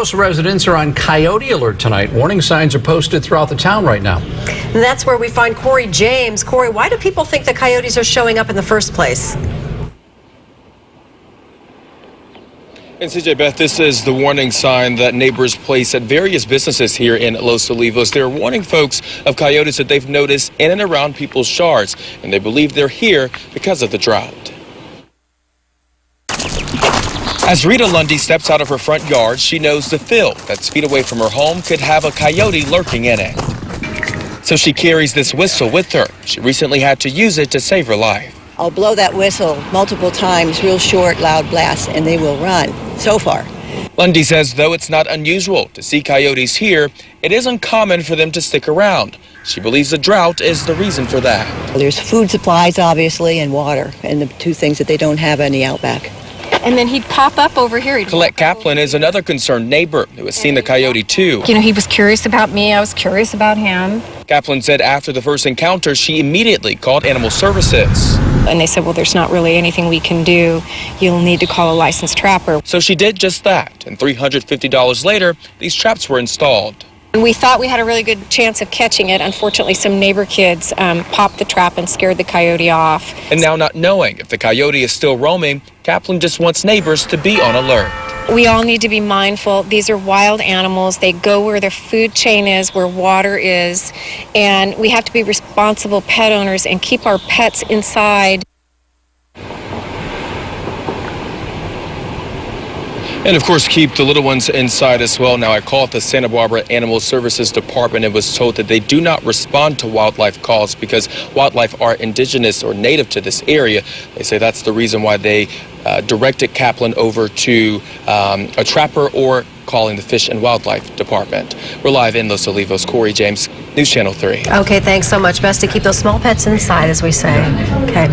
Olivos residents are on coyote alert tonight. Warning signs are posted throughout the town right now. And that's where we find Corey James. Corey, why do people think the coyotes are showing up in the first place? And CJ Beth, this is the warning sign that neighbors place at various businesses here in Los Olivos. They're warning folks of coyotes that they've noticed in and around people's yards, and they believe they're here because of the drought. As Rita Lundy steps out of her front yard, she knows the field that's feet away from her home could have a coyote lurking in it. So she carries this whistle with her. She recently had to use it to save her life. I'll blow that whistle multiple times, real short, loud blasts, and they will run. So far. Lundy says though it's not unusual to see coyotes here, it is uncommon for them to stick around. She believes the drought is the reason for that. There's food supplies, obviously, and water, and the two things that they don't have in the outback. And then he'd pop up over here. Colette Kaplan is another concerned neighbor who has seen the coyote too. You know, he was curious about me. I was curious about him. Kaplan said after the first encounter, she immediately called Animal Services. And they said, well, there's not really anything we can do. You'll need to call a licensed trapper. So she did just that. And $350 later, these traps were installed. We thought we had a really good chance of catching it. Unfortunately, some neighbor kids popped the trap and scared the coyote off. And now not knowing if the coyote is still roaming, Kaplan just wants neighbors to be on alert. We all need to be mindful. These are wild animals. They go where their food chain is, where water is. And we have to be responsible pet owners and keep our pets inside. And of course, keep the little ones inside as well. Now, I called the Santa Barbara Animal Services Department and was told that they do not respond to wildlife calls because wildlife are indigenous or native to this area. They say that's the reason why they directed Kaplan over to a trapper or calling the Fish and Wildlife Department. We're live in Los Olivos. Corey James, News Channel 3. Okay, thanks so much. Best to keep those small pets inside, as we say. Okay.